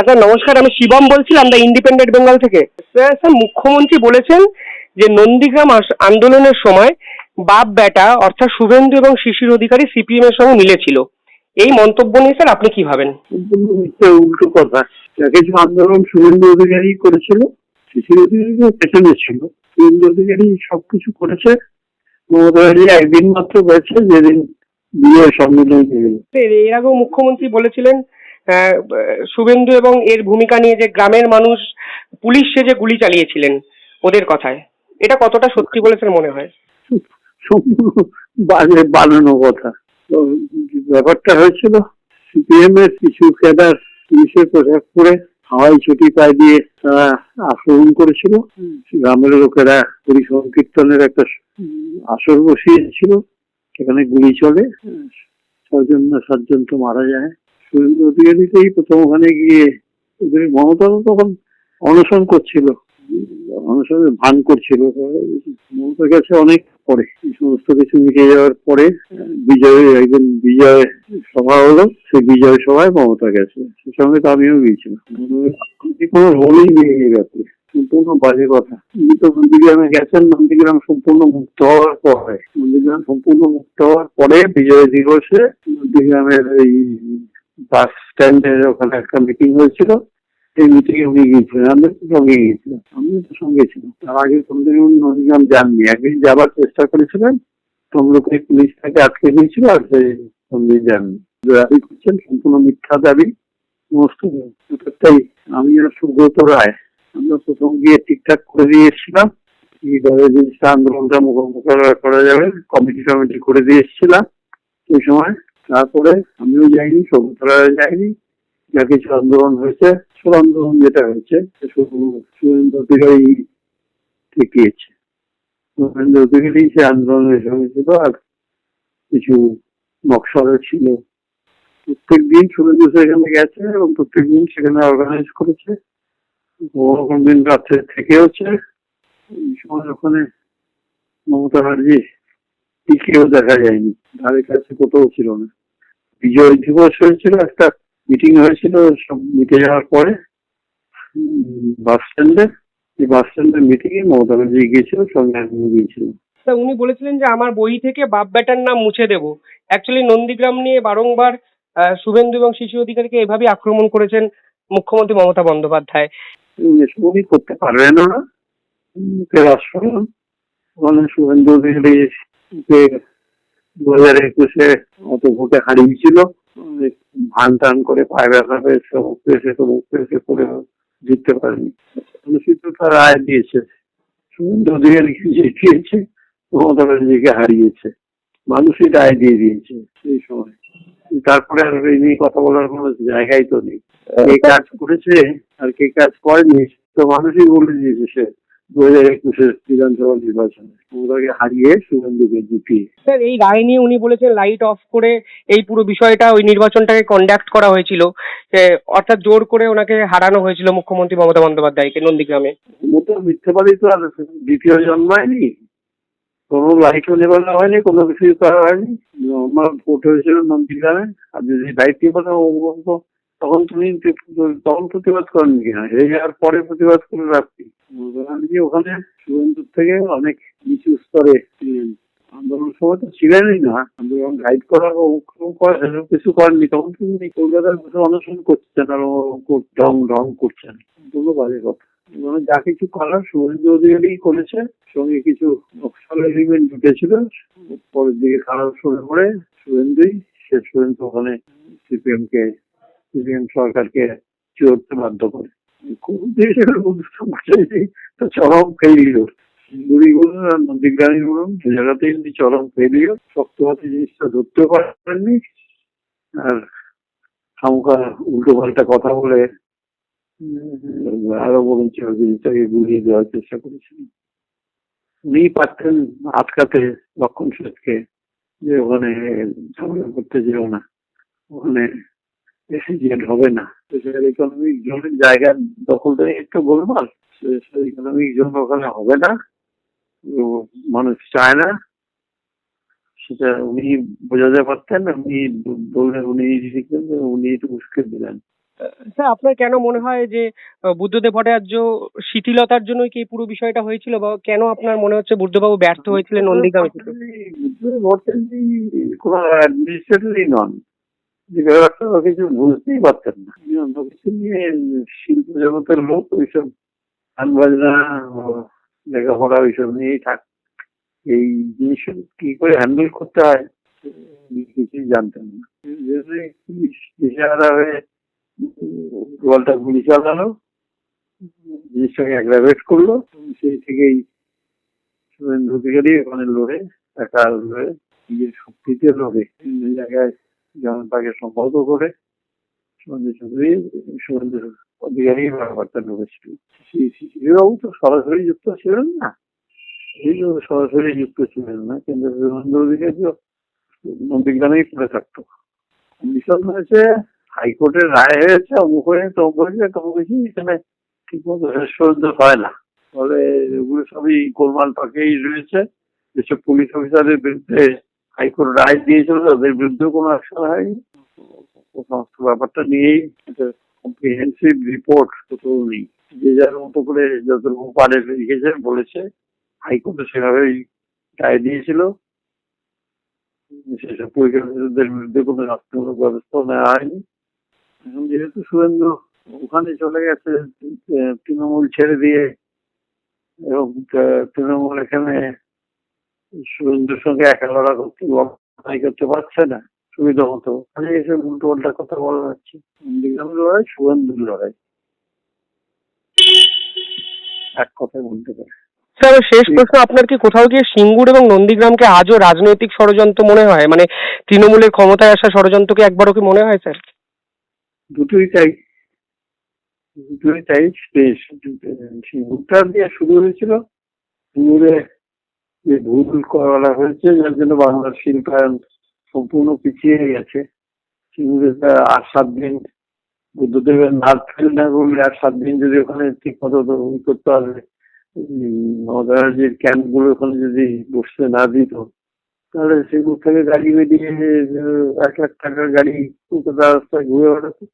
Sir নমস্কার, আমি শিবম বলছিলাম দ্য ইন্ডিপেন্ডেন্ট বেঙ্গল থেকে। স্যার মুখ্যমন্ত্রী বলেছেন যে নন্দীগ্রাম আন্দোলনের সময় বাপ বেটা অর্থাৎ শুভেন্দু এবং শিশির অধিকারী সিপিএম এর সঙ্গে মিলেছিল। এই মন্তব্য নিয়ে স্যার আপনি কি ভাবেন? সম্পূর্ণ মিথ্যে, উল্টো কথা। কিছু আন্দোলন শুভেন্দু অধিকারী করেছিল, শিশির অধিকারী পেছনে ছিল। শুভেন্দু অধিকারী সবকিছু করেছে। মমতা ব্যানার্জি একদিন মাত্র গেছে, যেদিন বিজয় সম্মেলন হয়ে গেল। এর আগেও মুখ্যমন্ত্রী বলেছিলেন শুভেন্দু এবং এর ভূমিকা নিয়ে যে গ্রামের মানুষ পুলিশ সেজে গুলি চালিয়েছিলেন ওদের কথায়, এটা কতটা সত্যি বলে স্যার মনে হয়? সম্পূর্ণ বাজে বানানো কথা। তো ব্যাপারটা হয়েছিল, সিপিএম এর কিছু ক্যাডার পুলিশের পোশাক পরে হাওয়াই ছুটি পায়ে দিয়ে তারা আক্রমণ করেছিল। গ্রামের লোকেরা হরি সংকীর্তনের একটা আসর বসিয়েছিল, সেখানে গুলি চলে, 6জন না 7জন তো মারা যায়। শুভেন্দু অধিকারীতেই প্রথম ওখানে গিয়ে ওদের মমতা তখন অনশন করছিল, অনশনের ভান করছিল। মমতার কাছে অনেক পরে এই সমস্ত কিছু মিটে যাওয়ার পরে একদিন বিজয় সভা হলো, সেই বিজয় সভায় মমতা গেছে, সে সঙ্গে তো আমিও গিয়েছিলাম। কোনো রোলই নেই এই ব্যাপারে, সম্পূর্ণ বাজে কথা। উনি তো নন্দীগ্রামে গেছেন, নন্দীগ্রাম সম্পূর্ণ মুক্ত হওয়ার পরে, নন্দীগ্রাম সম্পূর্ণ মুক্ত হওয়ার পরে বিজয় দিবসে নন্দীগ্রামের এই বাস স্ট্যান্ডের ওখানে একটা মিটিং হয়েছিল। এই মিটিং এ উনি গিয়েছিলেন, আমরা তো সঙ্গে গিয়েছিলাম, আমিও তো সঙ্গে ছিলাম। তার আগে কোনদিন উনি নন্দীগ্রাম যাননি। একদিন যাবার চেষ্টা করেছিলেন, তমলুকে পুলিশ তাকে আটকে দিয়েছিল, আর সেই কোনদিন যাননি। দাবি করছেন সম্পূর্ণ মিথ্যা দাবি সমস্ত। ব্যাপারটাই আমি আর সুব্রত রায় আমরা প্রথম গিয়ে ঠিকঠাক করে দিয়ে এসেছিলাম, কিভাবে জিনিসটা আন্দোলনটা মোকাবেলা করা যাবে, কমিটি করে দিয়ে এসেছিলাম সেই সময়। তারপরে আমিও যাইনি, সুব্রত রায় যায়নি। যা কিছু আন্দোলন হয়েছে, সব আন্দোলন যেটা হয়েছে শুভেন্দু অধিকারী ঠেকিয়েছে। শুভেন্দু অধিকারী সে আন্দোলনের সঙ্গে ছিল, আর কিছু নকশালও ছিল। প্রত্যেক দিন শুভেন্দু সেখানে গেছে এবং প্রত্যেক দিন সেখানে অর্গানাইজ করেছে। কোন দিন রাত্রে থেকে হচ্ছে। এই সময় ওখানে মমতা ব্যানার্জি কেউ দেখা যায়নি, ধারে কাছে কোথাও ছিল না। বিজয় দিবস হয়েছিল, একটা মিটিং হয়েছিল, সব মিটে যাওয়ার পরে বাস স্ট্যান্ডে। এই বাস স্ট্যান্ডের মিটিং এ মমতা ব্যানার্জি গিয়েছিল, সঙ্গে আমি গিয়েছিলাম। স্যার উনি বলেছিলেন যে আমার বই থেকে বাপ বেটার নাম মুছে দেবো। অ্যাকচুয়ালি নন্দীগ্রাম নিয়ে বারংবার শুভেন্দু এবং শিশু অধিকারীকে এভাবেই আক্রমণ করেছেন মুখ্যমন্ত্রী মমতা বন্দ্যোপাধ্যায়। এসব উনি করতে পারবেন না, মুখের আশ্রয়। ওখানে শুভেন্দু অধিকারী 2021-এ অত ভোটে হারিয়েছিল, ভান টান করে পায়ে ব্যথা পেয়েছে, মুখ পেয়েছে করে জিততে পারেনি। মানুষই তো তার রায় দিয়েছে, শুভেন্দু অধিকারীকে জিতিয়েছে, মমতা ব্যানার্জিকে হারিয়েছে। মানুষই রায় দিয়ে দিয়েছে সেই সময়। তারপরে আর এই নিয়ে কথা বলার কোনো জায়গাই তো নেই। কে কাজ করেছে আর কে কাজ করেনি তো মানুষই বলে দিয়েছে। সে 2021-এর বিধানসভা নির্বাচনে মমতাকে হারিয়ে শুভেন্দুকে জিতিয়ে। স্যার এই রায় নিয়ে উনি বলেছেন লাইট অফ করে এই পুরো বিষয়টা ওই নির্বাচনটাকে কন্ডাক্ট করা হয়েছিল, অর্থাৎ জোর করে ওনাকে হারানো হয়েছিল মুখ্যমন্ত্রী মমতা বন্দ্যোপাধ্যায়কে নন্দীগ্রামে। মতো মিথ্যেবাদী তো আর দ্বিতীয় জন্মায়নি, কোনো লাইটও নেবানো হয়নি, কোনো কিছুই করা হয়নি। আমার ভোট হয়েছিল নন্দীগ্রামে, আর যদি লাইট নিবানো বলবো তখন তখন প্রতিবাদ করেন কিনা? হেরে যাওয়ার পরে প্রতিবাদ করে রাখছি। ওখানে শুভেন্দুর থেকে অনেক নিচু স্তরে ছিলেন। আন্দোলন সময় তো ছিলেনই না, আন্দোলন গাইড করা কিছু করেননি। তখন তিনি কলকাতার বসে অনশন করছেন আর ঢং করছেন, দুটো বাজে কথা। মানে যা কিছু করার শুভেন্দু অধিকারী করেছে, সঙ্গে কিছু নকশাল এলিমেন্ট ঢুকেছিল। পরের দিকে খারাপ শুরু করে শুভেন্দুই শেষ পর্যন্ত ওখানে সিপিএম সরকারকে চড়তে বাধ্য করে। কোন দেশের তো চরম ফেলিওর। সিঙ্গুরি বলুন আর নন্দীগ্রামী বলুন, দু জায়গাতেই উনি চরম ফেলিওর। শক্ত হাতে জিনিসটা ধরতে পারেননি, আর খামোখা উল্টো পাল্টা কথা বলে আরো বলেছে জিনিসটাকে গুলিয়ে দেওয়ার চেষ্টা করেছিলেন। উনি পারতেন আটকাতে লক্ষণ সেনকে, যে ওখানে ঝগড়া করতে যেও না, ওখানে এসিজেন্ট হবে না, স্পেশাল ইকোনমিক জোনের জায়গা দখলদারি একটু গোলমাল, স্পেশাল ইকোনমিক জোন ওখানে হবে না, মানুষ চায় না। সেটা উনি বোঝাতে পারতেন। উনি বললেন, উনি একটু উস্কে দিলেন। স্যার আপনার কেন মনে হয় যে বুদ্ধদেব ভট্টাচার্য শিথিলতার জন্যই কি এই পুরো বিষয়টা হয়েছিল, বা কেন আপনার মনে হচ্ছে বুদ্ধবাবু ব্যর্থ হয়েছিলেন নন্দীগ্রামে থেকে? ভট্টাচার্য কোনো অ্যাডমিনিস্ট্রেটরই নন, যে ব্যাপারটা ও কিছু বুঝতেই পারতেন না। উনি অন্য কিছু নিয়ে শিল্প জগতের লোক, ওইসব গান বাজনা ও লেখাপড়া ওইসব নিয়েই থাক। এই জিনিস কি করে হ্যান্ডেল করতে হয় উনি কিছুই জানতেন না। এই জন্যই পুলিশ দিশেহারা হয়ে গোয়ালটা গুলি চালালো, জিনিসটাকে অ্যাগ্রাভেট করলো। সেই থেকেই শুভেন্দু অধিকারী ওখানে লড়ে, একা লড়ে, নিজের শক্তিতে লড়ে বিভিন্ন জায়গায় জনতাকে সম্পর্ক করে শুভেন্দু অধিকারী ব্যাপারটা লড়েছিল। শিশিরবাবু তো সরাসরি যুক্ত ছিলেন না, এই জন্য সরাসরি যুক্ত ছিলেন না, কিন্তু শুভেন্দু অধিকারী নন্দীগ্রামেই পড়ে থাকতো। কমিশন হয়েছে, হাইকোর্টের রায় হয়েছে, অমুক হয়েছে, তমুক হয়েছে, তমুক হয়েছে, এখানে ঠিক মতো শেষ পর্যন্ত হয় না। ফলে এগুলো সবই গোলমাল পাকেই রয়েছে। যেসব পুলিশ অফিসারের বিরুদ্ধে হাইকোর্ট রায় দিয়েছিল তাদের বিরুদ্ধেও কোনো অ্যাকশন হয়নি। ও সমস্ত ব্যাপারটা নিয়েই একটা কম্প্রিহেন্সিভ রিপোর্ট তো নেই, যে যার মতো করে যতটুকু পারে লিখেছে বলেছে। হাইকোর্টে সেভাবেই রায় দিয়েছিল, সেসব পরিচালকদের বিরুদ্ধে কোনো শাস্তিমূলক ব্যবস্থা নেওয়া হয়নি। এখন যেহেতু শুভেন্দু ওখানে চলে গেছে তৃণমূল ছেড়ে দিয়ে, এবং তৃণমূল এখানে শুভেন্দুর সঙ্গে একা লড়া করতে লড়াই করতে পারছে না সুবিধা মতো, খালি এসে উল্টো পাল্টা কথা বলা যাচ্ছে। নন্দীগ্রাম লড়াই শুভেন্দুর লড়াই, এক কথায় বলতে পারে। স্যার আমার শেষ প্রশ্ন, আপনার কি কোথাও গিয়ে সিঙ্গুর এবং নন্দীগ্রামকে আজও রাজনৈতিক ষড়যন্ত্র মনে হয়, মানে তৃণমূলের ক্ষমতায় আসা ষড়যন্ত্রকে একবারও কি মনে হয় স্যার? দুটোই তাই, দুটোই তাই। সিঙ্গুরটা দিয়ে শুরু হয়েছিল, সিঙ্গুরে যে ভুল করা হয়েছে যার জন্য বাংলার শিল্পায়ন সম্পূর্ণ পিছিয়ে গেছে। সিঙ্গুরে ৮-৭ দিন বুদ্ধদেবের নাচ ফেল না করলে, আর 7 দিন যদি ওখানে ঠিক মতো করতে হবে, মমতাজির ক্যাম্প গুলো ওখানে যদি বসতে না দিত, তাহলে সিঙ্গুর থেকে গাড়ি বেরিয়ে 1 লাখ টাকার গাড়ি কলকাতা রাস্তায় ঘুরে বেড়াতো।